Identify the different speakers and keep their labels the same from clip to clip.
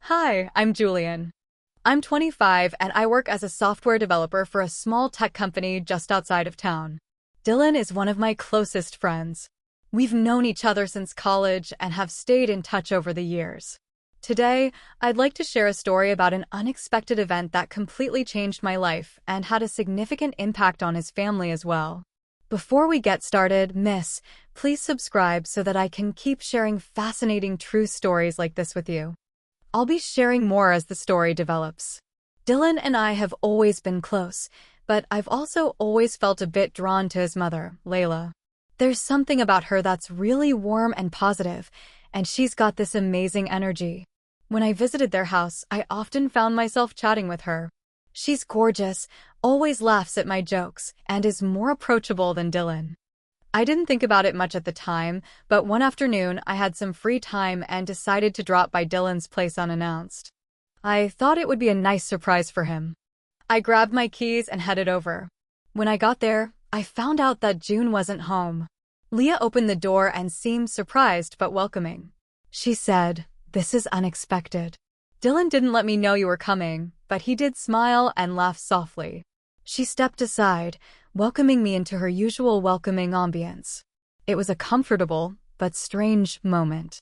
Speaker 1: Hi, I'm Julian. I'm 25 and I work as a software developer for a small tech company just outside of town. Dylan is one of my closest friends. We've known each other since college and have stayed in touch over the years. Today, I'd like to share a story about an unexpected event that completely changed my life and had a significant impact on his family as well. Before we get started, please subscribe so that I can keep sharing fascinating true stories like this with you. I'll be sharing more as the story develops. Dylan and I have always been close, but I've also always felt a bit drawn to his mother, Layla. There's something about her that's really warm and positive, and she's got this amazing energy. When I visited their house, I often found myself chatting with her. She's gorgeous, always laughs at my jokes, and is more approachable than Dylan. I didn't think about it much at the time, but one afternoon I had some free time and decided to drop by Dylan's place unannounced. I thought it would be a nice surprise for him. I grabbed my keys and headed over. When I got there, I found out that June wasn't home. Leah opened the door and seemed surprised but welcoming. She said, "This is unexpected. Dylan didn't let me know you were coming, but he did smile and laugh softly." She stepped aside, welcoming me into her usual welcoming ambience. It was a comfortable but strange moment.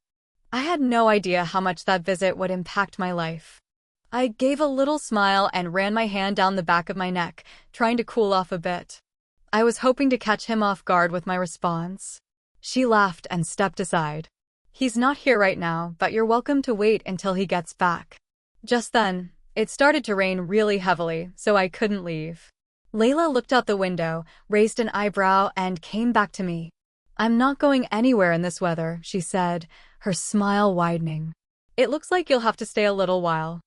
Speaker 1: I had no idea how much that visit would impact my life. I gave a little smile and ran my hand down the back of my neck, trying to cool off a bit. I was hoping to catch him off guard with my response. She laughed and stepped aside. "He's not here right now, but you're welcome to wait until he gets back." Just then, it started to rain really heavily, so I couldn't leave. Layla looked out the window, raised an eyebrow, and came back to me. "I'm not going anywhere in this weather," she said, her smile widening. "It looks like you'll have to stay a little while."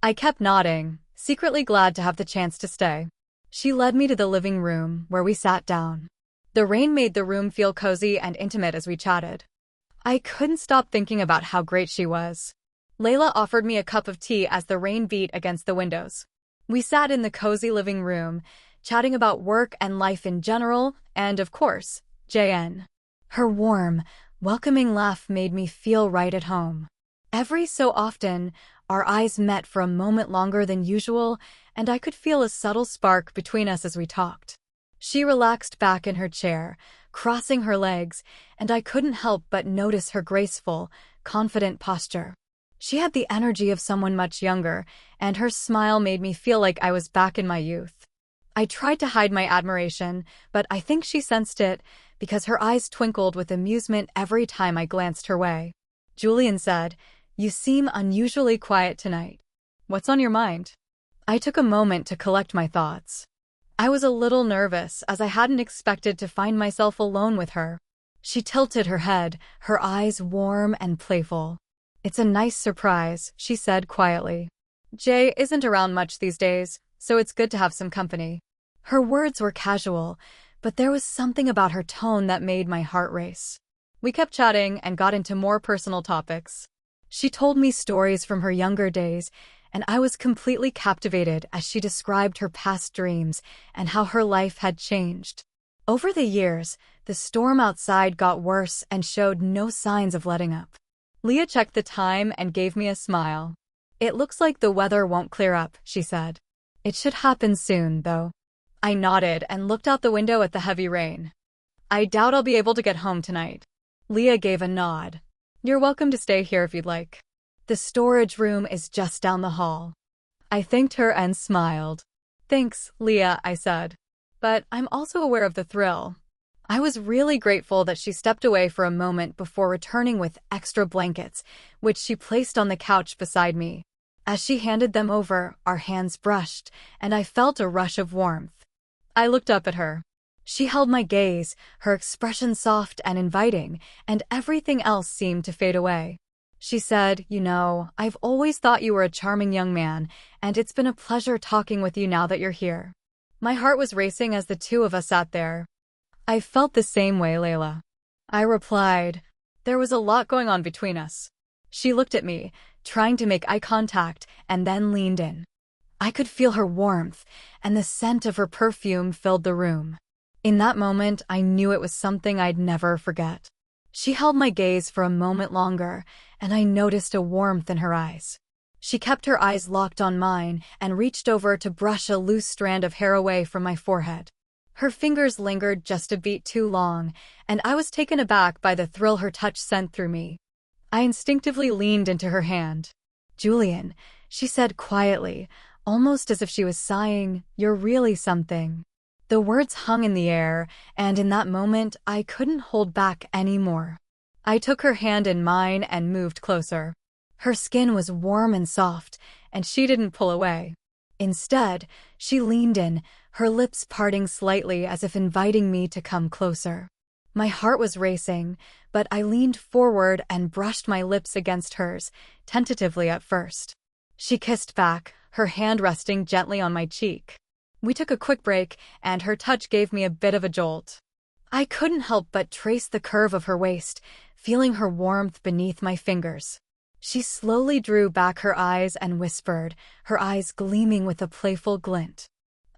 Speaker 1: I kept nodding, secretly glad to have the chance to stay. She led me to the living room, where we sat down. The rain made the room feel cozy and intimate as we chatted. I couldn't stop thinking about how great she was. Layla offered me a cup of tea as the rain beat against the windows. We sat in the cozy living room, chatting about work and life in general, and of course, JN. Her warm, welcoming laugh made me feel right at home. Every so often, our eyes met for a moment longer than usual, and I could feel a subtle spark between us as we talked. She relaxed back in her chair, crossing her legs, and I couldn't help but notice her graceful, confident posture. She had the energy of someone much younger, and her smile made me feel like I was back in my youth. I tried to hide my admiration, but I think she sensed it, because her eyes twinkled with amusement every time I glanced her way. Julian said, "You seem unusually quiet tonight. What's on your mind?" I took a moment to collect my thoughts. I was a little nervous, as I hadn't expected to find myself alone with her. She tilted her head, her eyes warm and playful. "It's a nice surprise," she said quietly. "Jay isn't around much these days, so it's good to have some company." Her words were casual, but there was something about her tone that made my heart race. We kept chatting and got into more personal topics. She told me stories from her younger days, and I was completely captivated as she described her past dreams and how her life had changed. Over the years, the storm outside got worse and showed no signs of letting up. Leah checked the time and gave me a smile. "It looks like the weather won't clear up," she said. "It should happen soon, though." I nodded and looked out the window at the heavy rain. "I doubt I'll be able to get home tonight." Leah gave a nod. "You're welcome to stay here if you'd like. The storage room is just down the hall." I thanked her and smiled. "Thanks, Leah," I said. "But I'm also aware of the thrill." I was really grateful that she stepped away for a moment before returning with extra blankets, which she placed on the couch beside me. As she handed them over, our hands brushed, and I felt a rush of warmth. I looked up at her. She held my gaze, her expression soft and inviting, and everything else seemed to fade away. She said, "I've always thought you were a charming young man, and it's been a pleasure talking with you now that you're here." My heart was racing as the two of us sat there. "I felt the same way, Layla," I replied. There was a lot going on between us. She looked at me, trying to make eye contact, and then leaned in. I could feel her warmth, and the scent of her perfume filled the room. In that moment, I knew it was something I'd never forget. She held my gaze for a moment longer, and I noticed a warmth in her eyes. She kept her eyes locked on mine and reached over to brush a loose strand of hair away from my forehead. Her fingers lingered just a beat too long, and I was taken aback by the thrill her touch sent through me. I instinctively leaned into her hand. "Julian," she said quietly, almost as if she was sighing, "you're really something." The words hung in the air, and in that moment, I couldn't hold back anymore. I took her hand in mine and moved closer. Her skin was warm and soft, and she didn't pull away. Instead, she leaned in, her lips parting slightly as if inviting me to come closer. My heart was racing, but I leaned forward and brushed my lips against hers, tentatively at first. She kissed back, her hand resting gently on my cheek. We took a quick break, and her touch gave me a bit of a jolt. I couldn't help but trace the curve of her waist, feeling her warmth beneath my fingers. She slowly drew back her eyes and whispered, her eyes gleaming with a playful glint.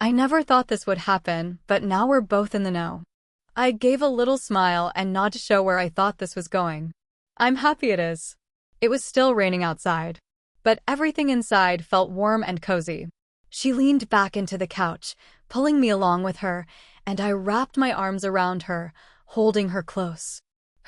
Speaker 1: "I never thought this would happen, but now we're both in the know." I gave a little smile and nod to show where I thought this was going. "I'm happy it is." It was still raining outside, but everything inside felt warm and cozy. She leaned back into the couch, pulling me along with her, and I wrapped my arms around her, holding her close.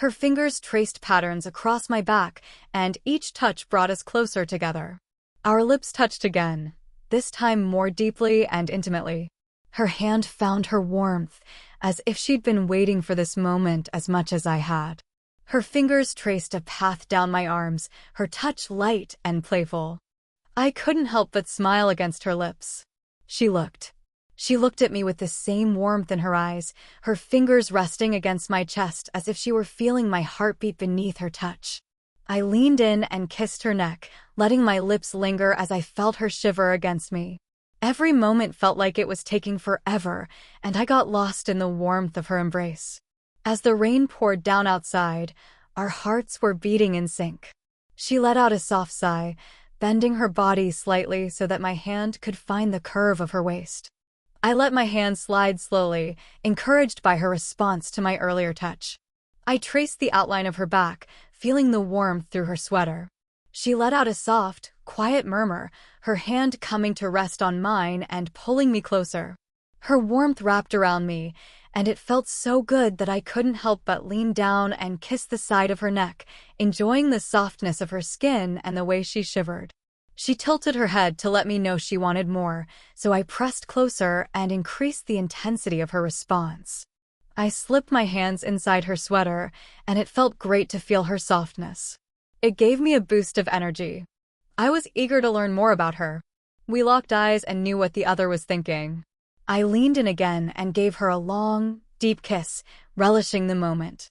Speaker 1: Her fingers traced patterns across my back, and each touch brought us closer together. Our lips touched again, this time more deeply and intimately. Her hand found her warmth, as if she'd been waiting for this moment as much as I had. Her fingers traced a path down my arms, her touch light and playful. I couldn't help but smile against her lips. She looked at me with the same warmth in her eyes, her fingers resting against my chest as if she were feeling my heartbeat beneath her touch. I leaned in and kissed her neck, letting my lips linger as I felt her shiver against me. Every moment felt like it was taking forever, and I got lost in the warmth of her embrace. As the rain poured down outside, our hearts were beating in sync. She let out a soft sigh, bending her body slightly so that my hand could find the curve of her waist. I let my hand slide slowly, encouraged by her response to my earlier touch. I traced the outline of her back, feeling the warmth through her sweater. She let out a soft, quiet murmur, her hand coming to rest on mine and pulling me closer. Her warmth wrapped around me, and it felt so good that I couldn't help but lean down and kiss the side of her neck, enjoying the softness of her skin and the way she shivered. She tilted her head to let me know she wanted more, so I pressed closer and increased the intensity of her response. I slipped my hands inside her sweater, and it felt great to feel her softness. It gave me a boost of energy. I was eager to learn more about her. We locked eyes and knew what the other was thinking. I leaned in again and gave her a long, deep kiss, relishing the moment.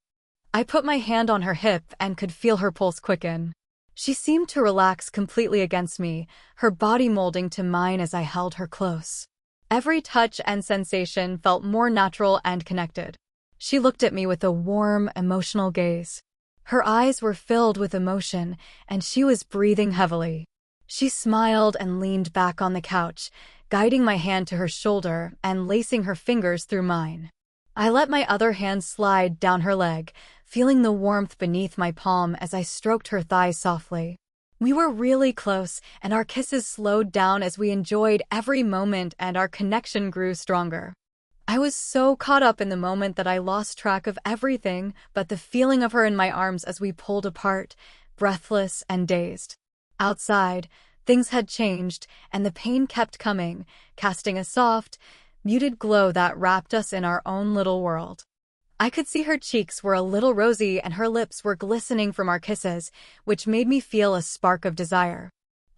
Speaker 1: I put my hand on her hip and could feel her pulse quicken. She seemed to relax completely against me, her body molding to mine as I held her close. Every touch and sensation felt more natural and connected. She looked at me with a warm, emotional gaze. Her eyes were filled with emotion, and she was breathing heavily. She smiled and leaned back on the couch, guiding my hand to her shoulder and lacing her fingers through mine. I let my other hand slide down her leg, feeling the warmth beneath my palm as I stroked her thighs softly. We were really close, and our kisses slowed down as we enjoyed every moment and our connection grew stronger. I was so caught up in the moment that I lost track of everything but the feeling of her in my arms as we pulled apart, breathless and dazed. Outside, things had changed, and the pain kept coming, casting a soft, muted glow that wrapped us in our own little world. I could see her cheeks were a little rosy and her lips were glistening from our kisses, which made me feel a spark of desire.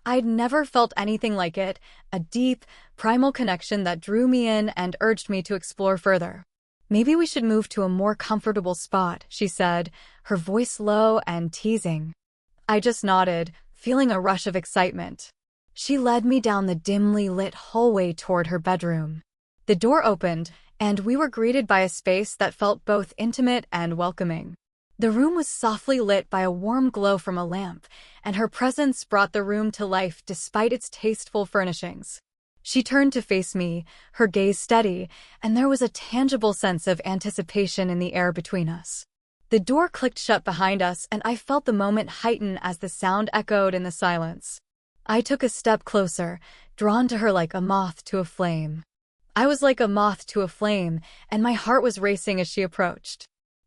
Speaker 1: I'd never felt anything like it, a deep, primal connection that drew me in and urged me to explore further. "Maybe we should move to a more comfortable spot," she said, her voice low and teasing. I just nodded, feeling a rush of excitement. She led me down the dimly lit hallway toward her bedroom. The door opened, and we were greeted by a space that felt both intimate and welcoming. The room was softly lit by a warm glow from a lamp, and her presence brought the room to life despite its tasteful furnishings. She turned to face me, her gaze steady, and there was a tangible sense of anticipation in the air between us. The door clicked shut behind us, and I felt the moment heighten as the sound echoed in the silence. I took a step closer, drawn to her like a moth to a flame. I was like a moth to a flame, and my heart was racing as she approached.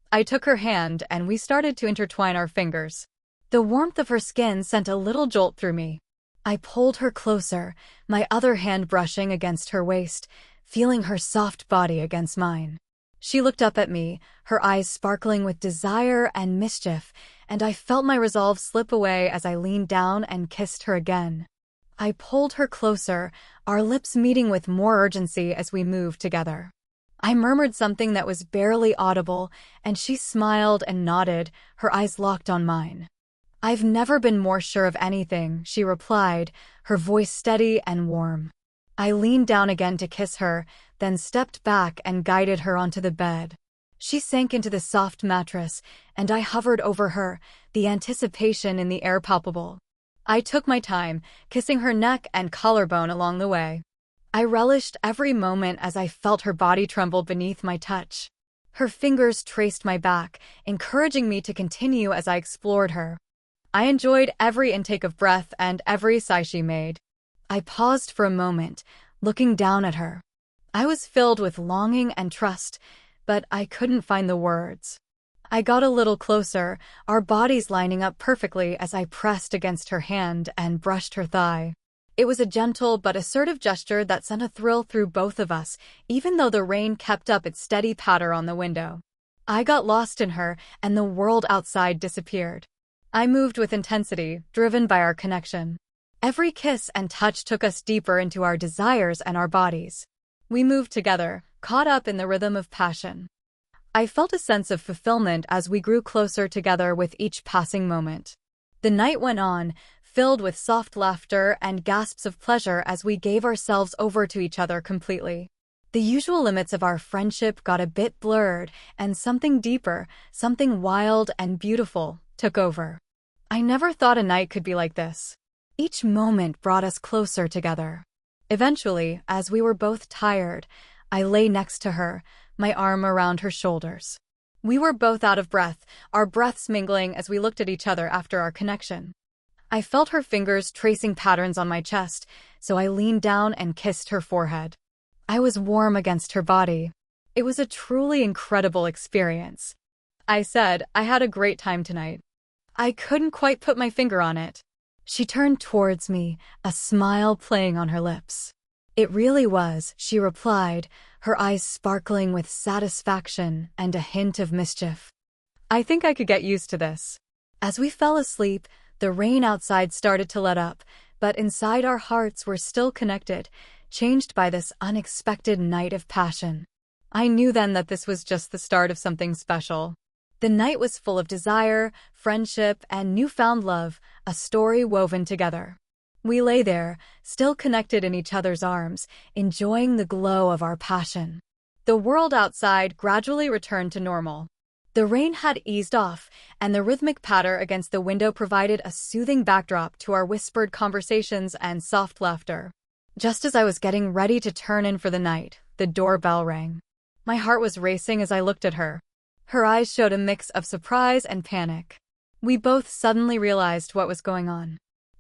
Speaker 1: I took her hand, and we started to intertwine our fingers. The warmth of her skin sent a little jolt through me. I pulled her closer, my other hand brushing against her waist, feeling her soft body against mine. She looked up at me, her eyes sparkling with desire and mischief, and I felt my resolve slip away as I leaned down and kissed her again. I pulled her closer, our lips meeting with more urgency as we moved together. I murmured something that was barely audible, and she smiled and nodded, her eyes locked on mine. "I've never been more sure of anything," she replied, her voice steady and warm. I leaned down again to kiss her, then stepped back and guided her onto the bed. She sank into the soft mattress, and I hovered over her, the anticipation in the air palpable. I took my time, kissing her neck and collarbone along the way. I relished every moment as I felt her body tremble beneath my touch. Her fingers traced my back, encouraging me to continue as I explored her. I enjoyed every intake of breath and every sigh she made. I paused for a moment, looking down at her. I was filled with longing and trust, but I couldn't find the words. I got a little closer, our bodies lining up perfectly as I pressed against her hand and brushed her thigh. It was a gentle but assertive gesture that sent a thrill through both of us, even though the rain kept up its steady patter on the window. I got lost in her, and the world outside disappeared. I moved with intensity, driven by our connection. Every kiss and touch took us deeper into our desires and our bodies. We moved together, caught up in the rhythm of passion. I felt a sense of fulfillment as we grew closer together with each passing moment. The night went on, filled with soft laughter and gasps of pleasure as we gave ourselves over to each other completely. The usual limits of our friendship got a bit blurred, and something deeper, something wild and beautiful, took over. I never thought a night could be like this. Each moment brought us closer together. Eventually, as we were both tired, I lay next to her, my arm around her shoulders. We were both out of breath, our breaths mingling as we looked at each other after our connection. I felt her fingers tracing patterns on my chest, so I leaned down and kissed her forehead. I was warm against her body. It was a truly incredible experience. I said, "I had a great time tonight." I couldn't quite put my finger on it. She turned towards me, a smile playing on her lips. "It really was," she replied, her eyes sparkling with satisfaction and a hint of mischief. "I think I could get used to this." As we fell asleep, the rain outside started to let up, but inside our hearts were still connected, changed by this unexpected night of passion. I knew then that this was just the start of something special. The night was full of desire, friendship, and newfound love, a story woven together. We lay there, still connected in each other's arms, enjoying the glow of our passion. The world outside gradually returned to normal. The rain had eased off, and the rhythmic patter against the window provided a soothing backdrop to our whispered conversations and soft laughter. Just as I was getting ready to turn in for the night, the doorbell rang. My heart was racing as I looked at her. Her eyes showed a mix of surprise and panic. We both suddenly realized what was going on.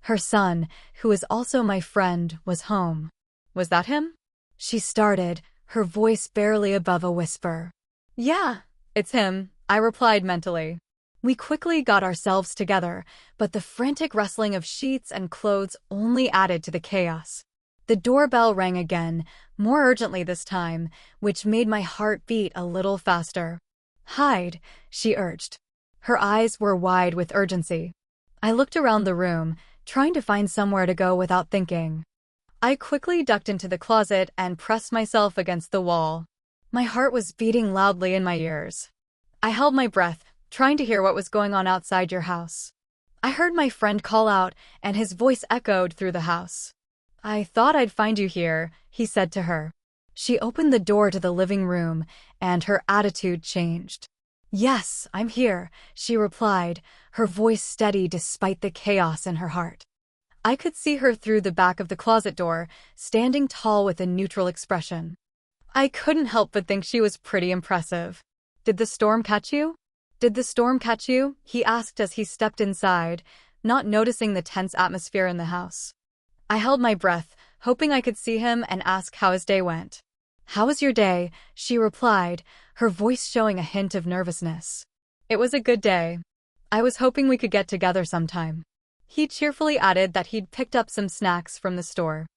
Speaker 1: Her son, who is also my friend, was home. "Was that him?" she started, her voice barely above a whisper. "Yeah, it's him," I replied mentally. We quickly got ourselves together, but the frantic rustling of sheets and clothes only added to the chaos. The doorbell rang again, more urgently this time, which made my heart beat a little faster. "Hide," she urged. Her eyes were wide with urgency. I looked around the room, trying to find somewhere to go without thinking. I quickly ducked into the closet and pressed myself against the wall. My heart was beating loudly in my ears. I held my breath, trying to hear what was going on outside your house. I heard my friend call out, and his voice echoed through the house. "I thought I'd find you here," he said to her. She opened the door to the living room, and her attitude changed. "Yes, I'm here," she replied, her voice steady despite the chaos in her heart. I could see her through the back of the closet door, standing tall with a neutral expression. I couldn't help but think she was pretty impressive. "Did the storm catch you?" "Did the storm catch you?" he asked as he stepped inside, not noticing the tense atmosphere in the house. I held my breath, hoping I could see him and ask how his day went. "How was your day?" she replied, her voice showing a hint of nervousness. "It was a good day. I was hoping we could get together sometime." He cheerfully added that he'd picked up some snacks from the store.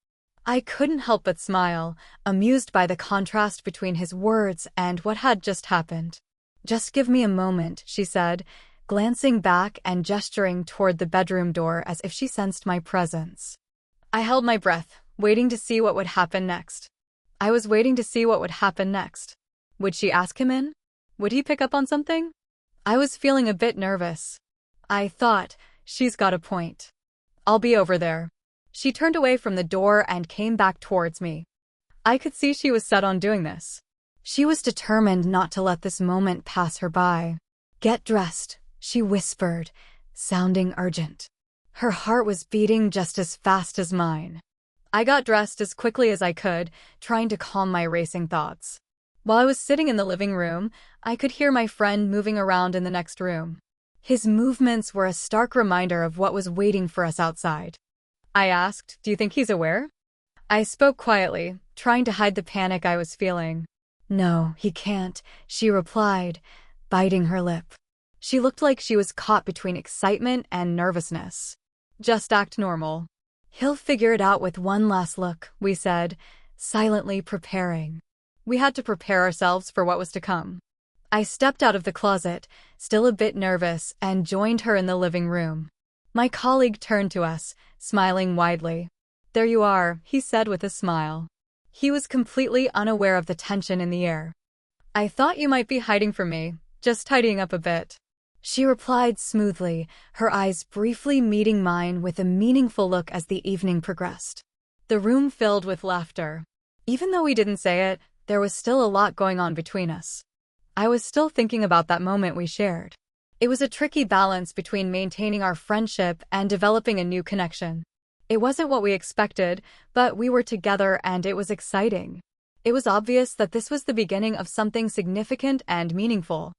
Speaker 1: I couldn't help but smile, amused by the contrast between his words and what had just happened. "Just give me a moment," she said, glancing back and gesturing toward the bedroom door as if she sensed my presence. I held my breath, waiting to see what would happen next. I was waiting to see what would happen next. Would she ask him in? Would he pick up on something? I was feeling a bit nervous. I thought, she's got a point. I'll be over there. She turned away from the door and came back towards me. I could see she was set on doing this. She was determined not to let this moment pass her by. "Get dressed," she whispered, sounding urgent. Her heart was beating just as fast as mine. I got dressed as quickly as I could, trying to calm my racing thoughts. While I was sitting in the living room, I could hear my friend moving around in the next room. His movements were a stark reminder of what was waiting for us outside. I asked, "Do you think he's aware?" I spoke quietly, trying to hide the panic I was feeling. "No, he can't," she replied, biting her lip. She looked like she was caught between excitement and nervousness. "Just act normal. He'll figure it out with one last look," we said, silently preparing. We had to prepare ourselves for what was to come. I stepped out of the closet, still a bit nervous, and joined her in the living room. My colleague turned to us, smiling widely. "There you are," he said with a smile. He was completely unaware of the tension in the air. "I thought you might be hiding from me, just tidying up a bit," she replied smoothly, her eyes briefly meeting mine with a meaningful look as the evening progressed. The room filled with laughter. Even though we didn't say it, there was still a lot going on between us. I was still thinking about that moment we shared. It was a tricky balance between maintaining our friendship and developing a new connection. It wasn't what we expected, but we were together and it was exciting. It was obvious that this was the beginning of something significant and meaningful.